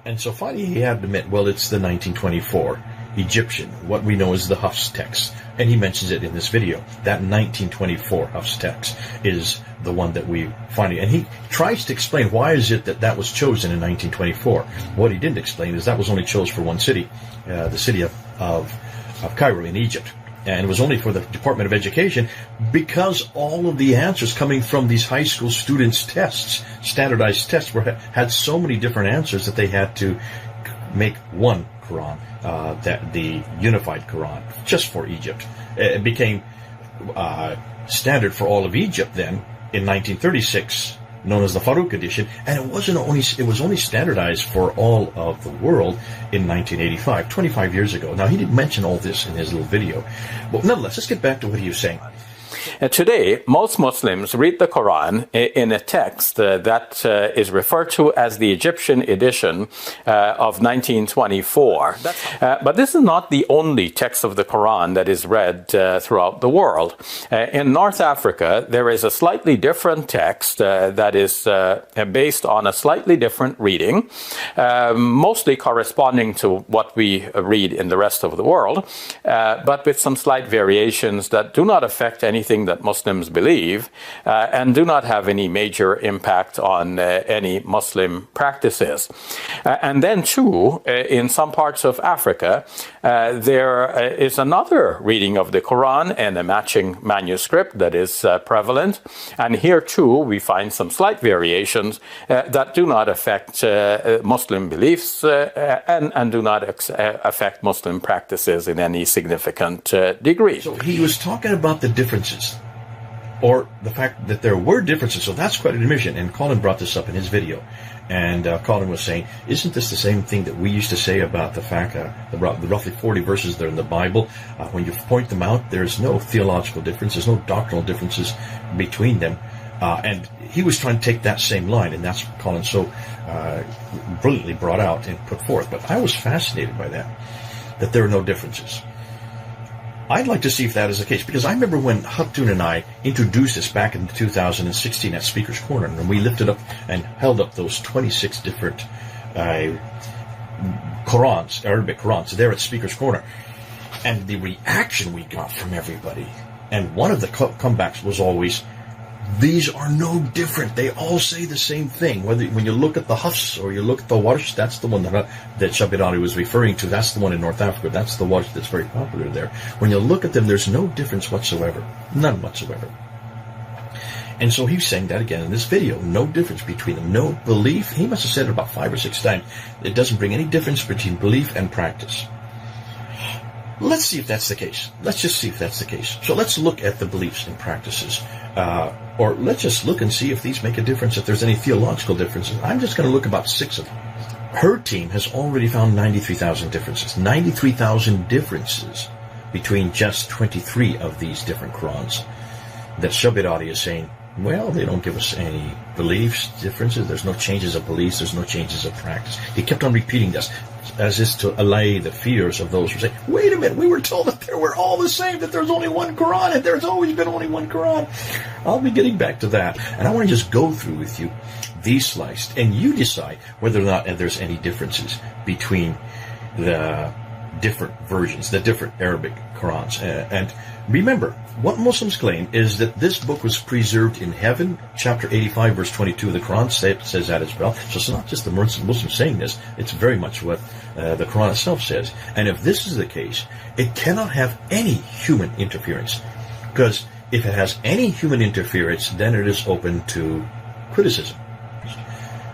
And so finally he had to admit, well, it's the 1924 Egyptian, what we know as the Hafs text. And he mentions it in this video. That 1924 Hafs text is the one that we find. And he tries to explain why is it that that was chosen in 1924. What he didn't explain is that was only chosen for one city, the city of Cairo in Egypt. And it was only for the Department of Education because all of the answers coming from these high school students' tests, standardized tests, had so many different answers that they had to make one Quran, that the unified Quran, just for Egypt. It became standard for all of Egypt then in 1936, known as the Farouk edition, and it was only standardized for all of the world in 1985, 25 years ago. Now, he didn't mention all this in his little video, but nonetheless, let's get back to what he was saying. Today, most Muslims read the Quran in a text that is referred to as the Egyptian edition of 1924. But this is not the only text of the Quran that is read throughout the world. In North Africa, there is a slightly different text that is based on a slightly different reading, mostly corresponding to what we read in the rest of the world, but with some slight variations that do not affect anything that Muslims believe and do not have any major impact on any Muslim practices. And then too, in some parts of Africa, there is another reading of the Quran and a matching manuscript that is prevalent. And here too, we find some slight variations that do not affect Muslim beliefs and do not affect Muslim practices in any significant degree. So he was talking about the differences, or the fact that there were differences. So that's quite an admission. And Colin brought this up in his video. And Colin was saying, isn't this the same thing that we used to say about the fact the roughly 40 verses that are in the Bible? When you point them out, there's no theological difference. There's no doctrinal differences between them. And he was trying to take that same line, and that's what Colin so brilliantly brought out and put forth. But I was fascinated by that there are no differences. I'd like to see if that is the case, because I remember when Hatun and I introduced this back in 2016 at Speaker's Corner, and we lifted up and held up those 26 different Qurans, Arabic Qurans, there at Speaker's Corner, and the reaction we got from everybody, and one of the comebacks was always, these are no different. They all say the same thing. When you look at the Hafs or you look at the Warsh, that's the one that Shabir Ally was referring to. That's the one in North Africa. That's the Warsh that's very popular there. When you look at them, there's no difference whatsoever. None whatsoever. And so he's saying that again in this video. No difference between them. No belief. He must have said it about 5 or 6 times. It doesn't bring any difference between belief and practice. Let's see if that's the case. Let's just see if that's the case. So let's look at the beliefs and practices. Or let's just look and see if these make a difference, if there's any theological differences. I'm just going to look about 6 of them. Her team has already found 93,000 differences. 93,000 differences between just 23 of these different Qurans. That Shabir Ally is saying, well, they don't give us any beliefs differences. There's no changes of beliefs. There's no changes of practice. He kept on repeating this, as is to allay the fears of those who say, wait a minute, we were told that they were all the same, that there's only one Quran, and there's always been only one Quran. I'll be getting back to that. And I want to just go through with you these sliced, and you decide whether or not there's any differences between the different versions, the different Arabic Qurans. And remember, what Muslims claim is that this book was preserved in heaven. Chapter 85, verse 22 of the Quran says that as well. So it's not just the Muslims saying this. It's very much what the Quran itself says. And if this is the case, it cannot have any human interference. Because if it has any human interference, then it is open to criticism.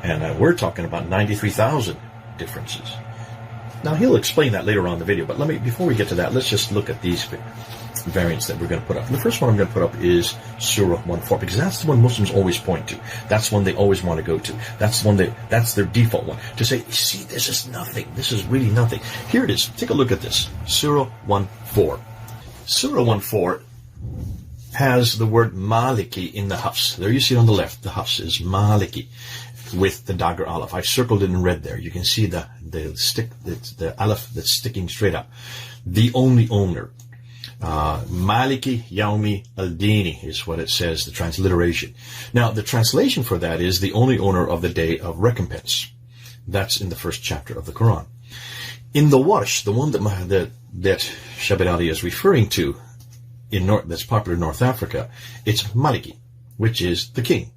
And we're talking about 93,000 differences. Now, he'll explain that later on in the video, but before we get to that, let's just look at these variants that we're going to put up. And the first one I'm going to put up is Surah 1:4, because that's the one Muslims always point to. That's one they always want to go to. That's their default one. To say, see, this is nothing. This is really nothing. Here it is. Take a look at this. Surah 1:4. Surah 1:4 has the word maliki in the Hafs. There you see it on the left. The Hafs is maliki with the dagger aleph. I circled it in red there. You can see the aleph that's sticking straight up. The only owner. Maliki Yaumi al-Dini is what it says, the transliteration. Now, the translation for that is the only owner of the day of recompense. That's in the first chapter of the Quran. In the Warsh, the one that Shabir Ally is referring to, that's popular in North Africa, it's Maliki, which is the king.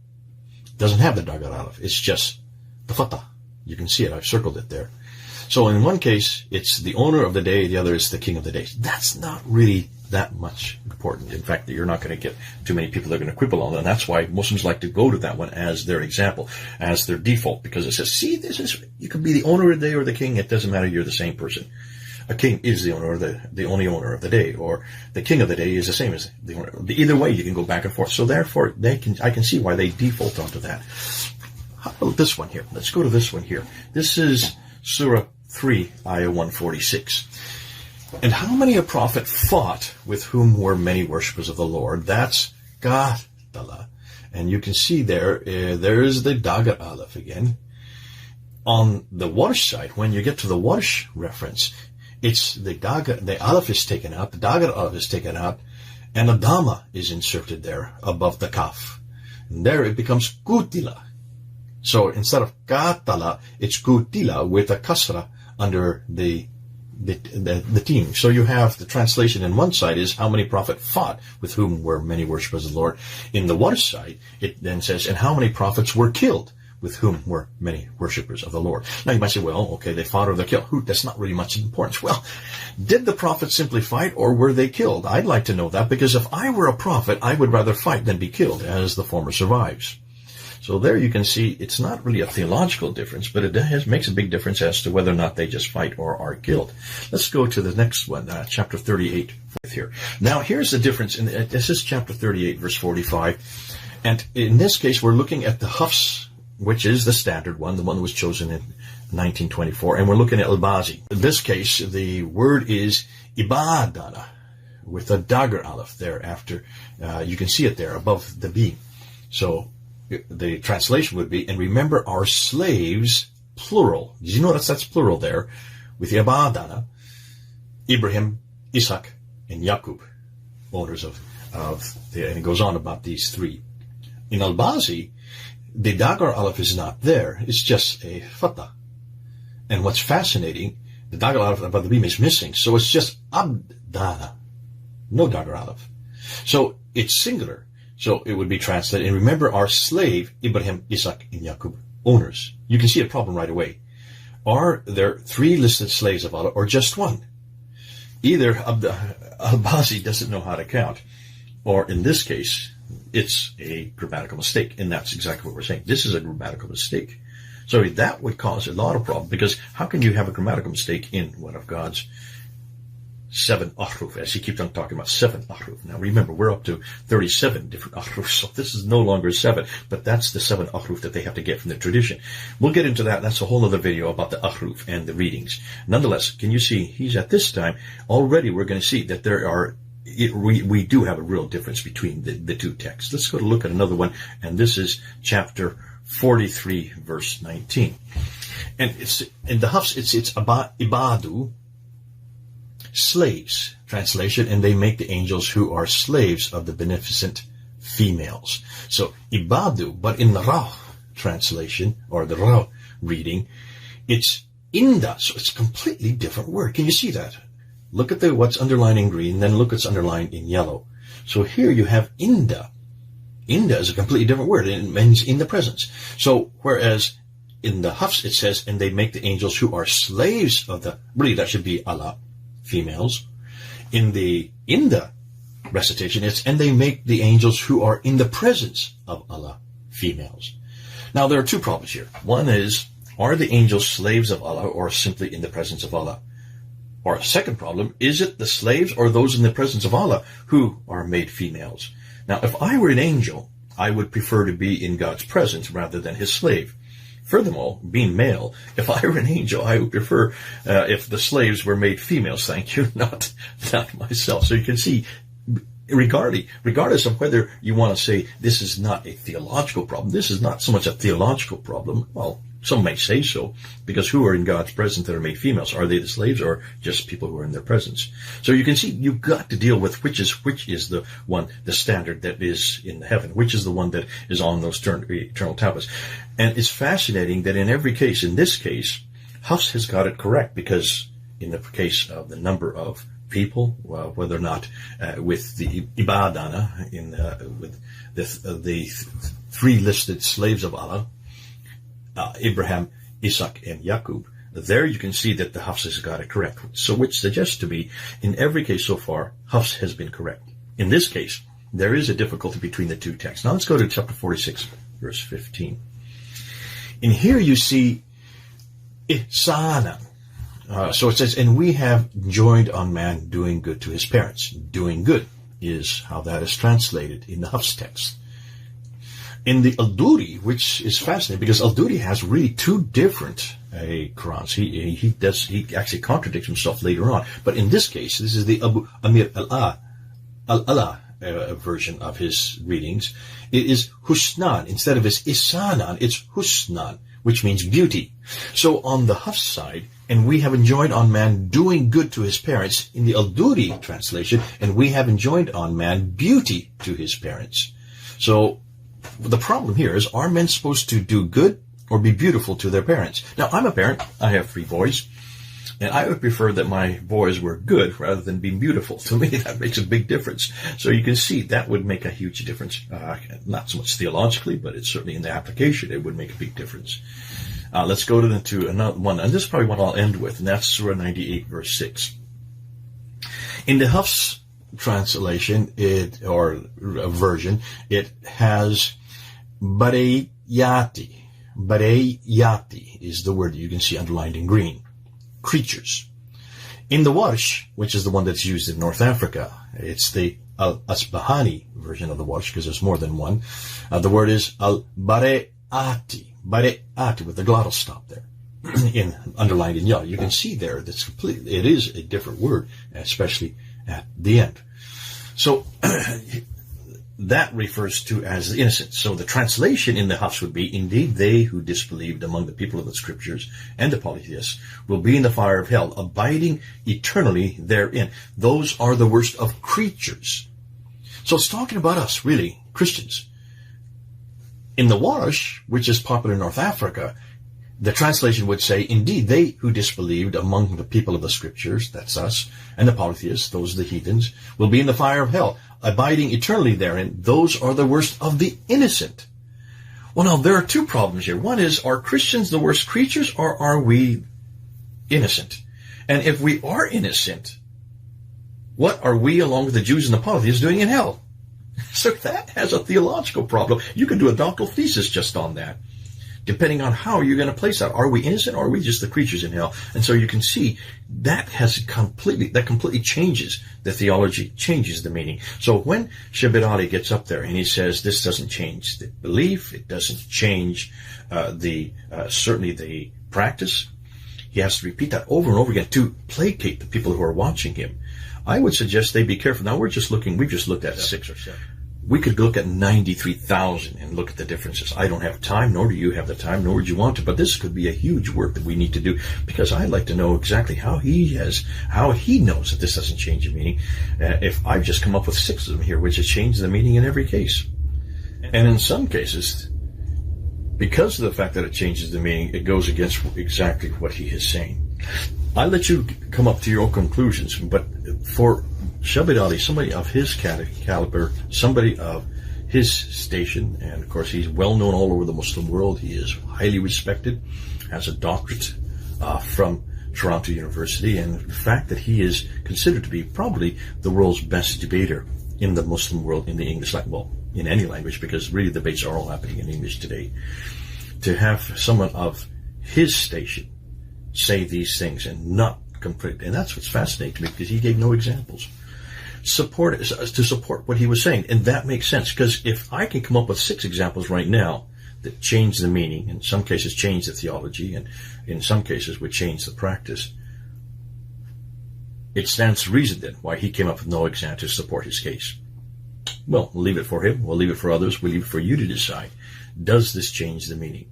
Doesn't have the Dagar Aleph. It's just the Fatah. You can see it. I've circled it there. So in one case, it's the owner of the day. The other is the king of the day. That's not really that much important. In fact, you're not going to get too many people that are going to quibble on that. And that's why Muslims like to go to that one as their example, as their default, because it says, see, you could be the owner of the day or the king. It doesn't matter. You're the same person. A king is the owner, the only owner of the day, or the king of the day is the same as the owner. Either way, you can go back and forth. So therefore, I can see why they default onto that. How about this one here? Let's go to this one here. This is Surah 3, Ayah 146. And how many a prophet fought with whom were many worshippers of the Lord? That's Qatala. And you can see there's the Dagar Aleph again. On the Warsh side, when you get to the Warsh reference, it's the Aleph is taken out, the Dagar Aleph is taken out, and a Dhamma is inserted there above the Kaf. And there it becomes Qutila. So instead of Qatala, it's Qutila with a Kasra under the team. So you have the translation in one side is how many prophet fought with whom were many worshippers of the Lord. In the Warsh side, it then says, and how many prophets were killed with whom were many worshippers of the Lord. Now you might say, well, okay, they fought or they killed. That's not really much importance. Well, did the prophets simply fight or were they killed? I'd like to know that, because if I were a prophet, I would rather fight than be killed, as the former survives. So there you can see it's not really a theological difference, but it makes a big difference as to whether or not they just fight or are killed. Let's go to the next one, chapter 38 here. Now here's the difference. This is chapter 38, verse 45. And in this case, we're looking at the Hafs, which is the standard one, the one that was chosen in 1924. And we're looking at Al-Bazi. In this case, the word is Ibadana, with a Dagar Aleph there after. You can see it there above the B. So the translation would be, and remember our slaves, plural. Did you notice that's plural there? With Ibadana, Ibrahim, Isaac, and Yaqub, owners and it goes on about these three. In Al-Bazi, the Dagar Aleph is not there. It's just a Fatah. And what's fascinating, the Dagar Aleph above the beam is missing. So it's just Abdana. No Dagar Aleph. So it's singular. So it would be translated, and remember our slave, Ibrahim, Isaac, and Yaqub, owners. You can see a problem right away. Are there three listed slaves of Allah or just one? Either Al-Bazi doesn't know how to count, or in this case, it's a grammatical mistake, and that's exactly what we're saying. This is a grammatical mistake. So that would cause a lot of problems, because how can you have a grammatical mistake in one of God's 7 ahruf, as he keeps on talking about 7 ahruf. Now remember, we're up to 37 different ahruf, so this is no longer 7, but that's the 7 ahruf that they have to get from the tradition. We'll get into that. That's a whole other video about the ahruf and the readings. Nonetheless, can you see, he's at this time, already we're going to see that there are we do have a real difference between the two texts. Let's go to look at another one, and this is chapter 43, verse 19. And it's in the Hafs, it's ibadu, slaves, translation, and they make the angels who are slaves of the beneficent females. So ibadu, but in the Ra translation, or the Ra reading, it's inda, so it's a completely different word. Can you see that? Look at what's underlined in green, then look what's underlined in yellow. So here you have inda. Inda is a completely different word. It means in the presence. So whereas in the Hafs it says, and they make the angels who are slaves of the, really that should be Allah, females. In the inda recitation it's, and they make the angels who are in the presence of Allah, females. Now there are two problems here. One is, are the angels slaves of Allah or simply in the presence of Allah? Or a second problem, is it the slaves or those in the presence of Allah who are made females? Now, if I were an angel, I would prefer to be in God's presence rather than his slave. Furthermore, being male, if I were an angel, I would prefer if the slaves were made females, thank you, not myself. So you can see, regardless of whether you want to say this is not a theological problem, this is not so much a theological problem. Well, Some may say so, because who are in God's presence that are made females? Are they the slaves or just people who are in their presence? So you can see you've got to deal with which is the one, the standard that is in heaven, which is the one that is on those eternal tablets. And it's fascinating that in every case, in this case, Hafs has got it correct, because in the case of the number of people, whether or not with the Ibadana, with the three listed slaves of Allah, Abraham, Isaac, and Yaqub, there you can see that the Hafs has got it correct. So which suggests to me, in every case so far, Hafs has been correct. In this case, there is a difficulty between the two texts. Now let's go to chapter 46, verse 15. In here you see ihsanan. So it says, and we have joined on man doing good to his parents. Doing good is how that is translated in the Hafs text. In the Al-Duri, which is fascinating, because Al-Duri has really two different Qurans. He actually contradicts himself later on. But in this case, this is the Abu Amir al-Ala version of his readings. It is Husnan. Instead of his Isanan, it's Husnan, which means beauty. So on the Hafs side, and we have enjoined on man doing good to his parents, in the Al-Duri translation, and we have enjoined on man beauty to his parents. So the problem here is, are men supposed to do good or be beautiful to their parents? Now, I'm a parent. I have 3 boys, and I would prefer that my boys were good rather than being beautiful. To me, that makes a big difference. So you can see that would make a huge difference. Not so much theologically, but it's certainly in the application, it would make a big difference. Let's go to another one, and this is probably what I'll end with, and that's Surah 98, verse 6. In the Hafs translation, version, it has barayati. Barayati is the word you can see underlined in green. Creatures. In the Warsh, which is the one that's used in North Africa, it's the Al-Asbahani version of the Warsh, because there's more than one. The word is al-barayati. Barayati, with the glottal stop there. Underlined in yellow. You can see there it is a different word, especially at the end. So that refers to as the innocent. So the translation in the Hafs would be, indeed they who disbelieved among the people of the scriptures and the polytheists will be in the fire of hell, abiding eternally therein. Those are the worst of creatures. So it's talking about us, really, Christians. In the Warsh, which is popular in North Africa, the translation would say, indeed, they who disbelieved among the people of the scriptures, that's us, and the polytheists, those are the heathens, will be in the fire of hell, abiding eternally therein. Those are the worst of the innocent. Well, now, there are 2 problems here. One is, are Christians the worst creatures, or are we innocent? And if we are innocent, what are we, along with the Jews and the polytheists, doing in hell? So that has a theological problem. You can do a doctoral thesis just on that, depending on how you're going to place that. Are we innocent, or are we just the creatures in hell? And so you can see that completely changes the theology, changes the meaning. So when Shabir Ally gets up there and he says this doesn't change the belief, it doesn't change certainly the practice, he has to repeat that over and over again to placate the people who are watching him. I would suggest they be careful. Now we've just looked at 6 or 7. We could look at 93,000 and look at the differences. I don't have time, nor do you have the time, nor would you want to, but this could be a huge work that we need to do, because I'd like to know exactly how he knows that this doesn't change the meaning. If I've just come up with 6 of them here, which has changed the meaning in every case. And in some cases, because of the fact that it changes the meaning, it goes against exactly what he is saying. I'll let you come up to your own conclusions, but for Shabir Ally, somebody of his caliber, somebody of his station, and of course he's well known all over the Muslim world, he is highly respected, has a doctorate from Toronto University, and the fact that he is considered to be probably the world's best debater in the Muslim world in the English language, well, in any language, because really debates are all happening in English today. To have someone of his station say these things and not complete, and that's what's fascinating to me, because he gave no examples to support what he was saying, and that makes sense, because if I can come up with 6 examples right now that change the meaning, in some cases change the theology, and in some cases would change the practice, it stands to reason then why he came up with no example to support his case. Well, we'll leave it for him, we'll leave it for others, we'll leave it for you to decide. Does this change the meaning?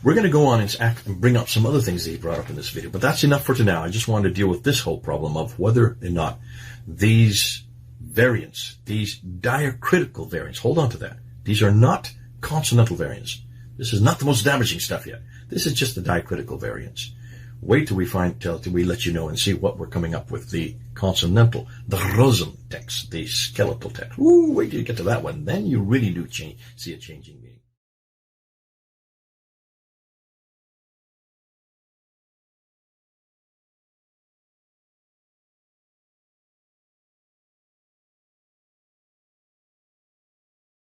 We're going to go on and bring up some other things that he brought up in this video, but that's enough for now. I just wanted to deal with this whole problem of whether or not these variants, these diacritical variants, hold on to that. These are not consonantal variants. This is not the most damaging stuff yet. This is just the diacritical variants. Wait till we let you know and see what we're coming up with. The consonantal, the Rosum text, the skeletal text. Ooh, wait till you get to that one. Then you really do see a changing meaning.